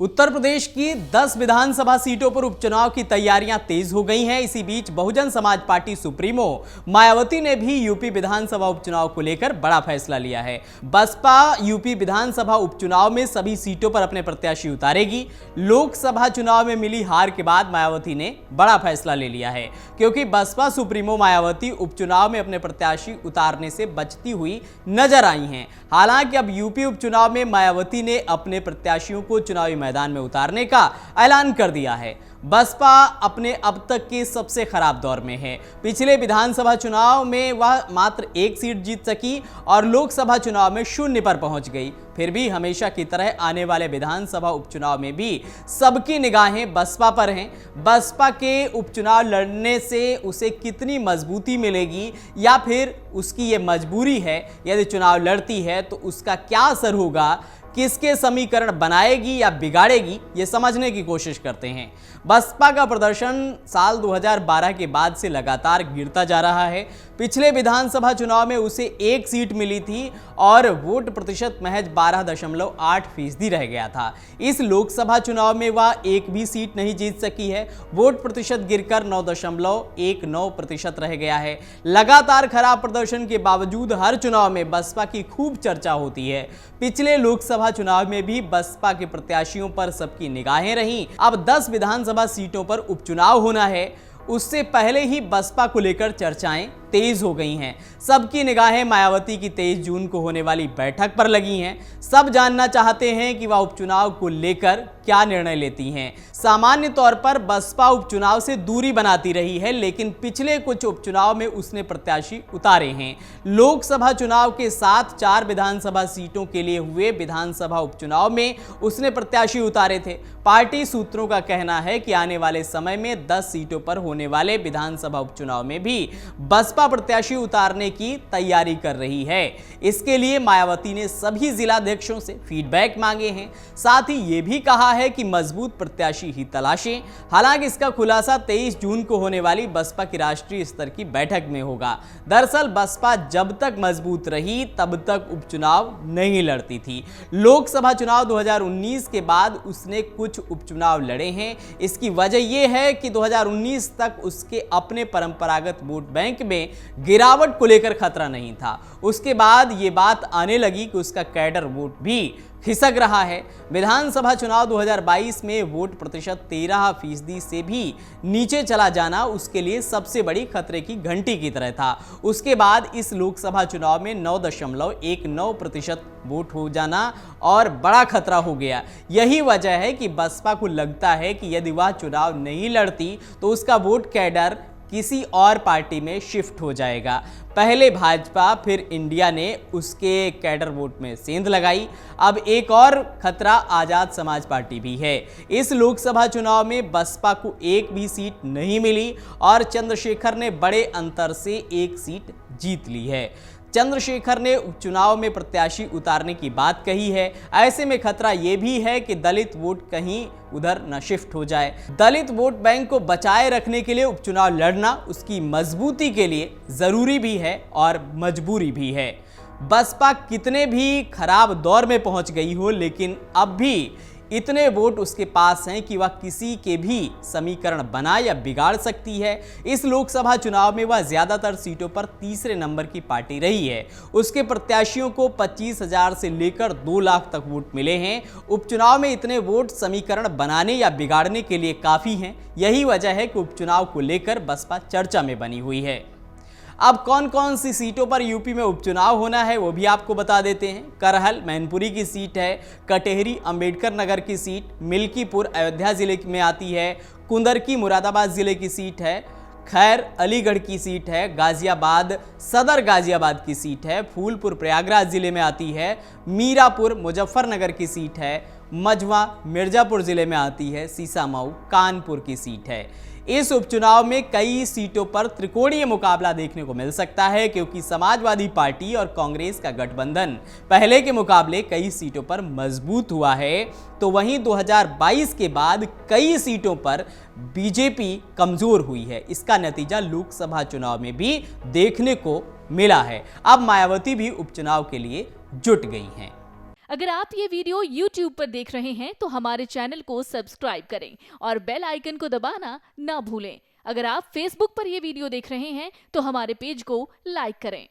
उत्तर प्रदेश की 10 विधानसभा सीटों पर उपचुनाव की तैयारियां तेज हो गई हैं। इसी बीच बहुजन समाज पार्टी सुप्रीमो मायावती ने भी यूपी विधानसभा उपचुनाव को लेकर बड़ा फैसला लिया है। बसपा यूपी विधानसभा उपचुनाव में सभी सीटों पर अपने प्रत्याशी उतारेगी। लोकसभा चुनाव में मिली हार के बाद मायावती ने बड़ा फैसला ले लिया है, क्योंकि बसपा सुप्रीमो मायावती उपचुनाव में अपने प्रत्याशी उतारने से बचती हुई नजर आई हैं। हालांकि अब यूपी उपचुनाव में मायावती ने अपने प्रत्याशियों को चुनावी मैदान में उतारने का ऐलान कर दिया है। बसपा अपने अब तक के सबसे खराब दौर में है। पिछले विधानसभा चुनाव में वह मात्र 1 सीट जीत सकी और लोकसभा चुनाव में 0 पर पहुंच गई। फिर भी हमेशा की तरह आने वाले विधानसभा उपचुनाव में भी सबकी निगाहें बसपा पर हैं। बसपा के उपचुनाव लड़ने से उसे कितनी मजबूती मिलेगी या फिर उसकी ये मजबूरी है, यदि चुनाव लड़ती है तो उसका क्या असर होगा, किसके समीकरण बनाएगी या बिगाड़ेगी, ये समझने की कोशिश करते हैं। बसपा का प्रदर्शन साल 2012 के बाद से लगातार गिरता जा रहा है। पिछले विधानसभा चुनाव में उसे 1 सीट मिली थी और वोट प्रतिशत महज 12.8% रह गया था। इस लोकसभा चुनाव में वह एक भी सीट नहीं जीत सकी है। वोट प्रतिशत गिरकर 9.19% रह गया है। लगातार खराब प्रदर्शन के बावजूद हर चुनाव में बसपा की खूब चर्चा होती है। पिछले लोकसभा चुनाव में भी बसपा के प्रत्याशियों पर सबकी निगाहें रहीं। अब 10 विधानसभा सीटों पर उपचुनाव होना है, उससे पहले ही बसपा को लेकर चर्चाएं तेज हो गई हैं। सबकी निगाहें मायावती की 23 जून को होने वाली बैठक पर लगी हैं। सब जानना चाहते हैं कि वह उपचुनाव को लेकर क्या निर्णय लेती हैं। सामान्य तौर पर बसपा उपचुनाव से दूरी बनाती रही है, लेकिन पिछले कुछ उपचुनाव में उसने प्रत्याशी उतारे हैं। लोकसभा चुनाव के साथ 4 विधानसभा सीटों के लिए हुए विधानसभा उपचुनाव में उसने प्रत्याशी उतारे थे। पार्टी सूत्रों का कहना है कि आने वाले समय में 10 सीटों पर होने वाले विधानसभा उपचुनाव में भी बसपा प्रत्याशी उतारने की तैयारी कर रही है। इसके लिए मायावती ने सभी जिलाध्यक्षों से फीडबैक मांगे हैं। साथ ही यह भी कहा है कि मजबूत प्रत्याशी ही तलाशें। हालांकि इसका खुलासा 23 जून को होने वाली बसपा की राष्ट्रीय स्तर की बैठक में होगा। दरअसल बसपा जब तक मजबूत रही तब तक उपचुनाव नहीं लड़ती थी। लोकसभा चुनाव 2019 के बाद उसने कुछ उपचुनाव लड़े हैं। इसकी वजह यह है कि 2019 तक उसके अपने परंपरागत वोट बैंक में गिरावट को लेकर खतरा नहीं था। उसके बाद यह बात आने लगी कि उसका कैडर वोट भी खिसक रहा है। विधानसभा चुनाव 2022 में वोट प्रतिशत 13% से भी नीचे चला जाना उसके लिए सबसे बड़ी खतरे की घंटी की तरह था। उसके बाद इस लोकसभा चुनाव में 9.19% वोट हो जाना और बड़ा खतरा हो गया। यही वजह है कि बसपा को लगता है कि यदि वह चुनाव नहीं लड़ती तो उसका वोट कैडर किसी और पार्टी में शिफ्ट हो जाएगा। पहले भाजपा फिर इंडिया ने उसके कैडर वोट में सेंध लगाई। अब एक और खतरा आजाद समाज पार्टी भी है। इस लोकसभा चुनाव में बसपा को एक भी सीट नहीं मिली और चंद्रशेखर ने बड़े अंतर से 1 सीट जीत ली है। चंद्रशेखर ने उपचुनाव में प्रत्याशी उतारने की बात कही है। ऐसे में खतरा यह भी है कि दलित वोट कहीं उधर न शिफ्ट हो जाए। दलित वोट बैंक को बचाए रखने के लिए उपचुनाव लड़ना उसकी मजबूती के लिए जरूरी भी है और मजबूरी भी है। बसपा कितने भी खराब दौर में पहुंच गई हो, लेकिन अब भी इतने वोट उसके पास हैं कि वह किसी के भी समीकरण बना या बिगाड़ सकती है। इस लोकसभा चुनाव में वह ज्यादातर सीटों पर तीसरे नंबर की पार्टी रही है। उसके प्रत्याशियों को 25,000 से लेकर 2 लाख तक वोट मिले हैं। उपचुनाव में इतने वोट समीकरण बनाने या बिगाड़ने के लिए काफी हैं। यही वजह है कि उपचुनाव को लेकर बसपा चर्चा में बनी हुई है। अब कौन कौन सी सीटों पर यूपी में उपचुनाव होना है वो भी आपको बता देते हैं। करहल मैनपुरी की सीट है, कटेहरी अंबेडकर नगर की सीट, मिल्कीपुर अयोध्या जिले में आती है, कुंदरकी मुरादाबाद जिले की सीट है, खैर अलीगढ़ की सीट है, गाजियाबाद सदर गाजियाबाद की सीट है, फूलपुर प्रयागराज जिले में आती है, मीरापुर मुजफ्फरनगर की सीट है, मझवा मिर्जापुर जिले में आती है, सीसामऊ कानपुर की सीट है। इस उपचुनाव में कई सीटों पर त्रिकोणीय मुकाबला देखने को मिल सकता है, क्योंकि समाजवादी पार्टी और कांग्रेस का गठबंधन पहले के मुकाबले कई सीटों पर मजबूत हुआ है, तो वहीं 2022 के बाद कई सीटों पर बीजेपी कमजोर हुई है। इसका नतीजा लोकसभा चुनाव में भी देखने को मिला है। अब मायावती भी उपचुनाव के लिए जुट गई हैं। अगर आप ये वीडियो YouTube पर देख रहे हैं तो हमारे चैनल को सब्सक्राइब करें और बेल आइकन को दबाना ना भूलें। अगर आप Facebook पर ये वीडियो देख रहे हैं तो हमारे पेज को लाइक करें।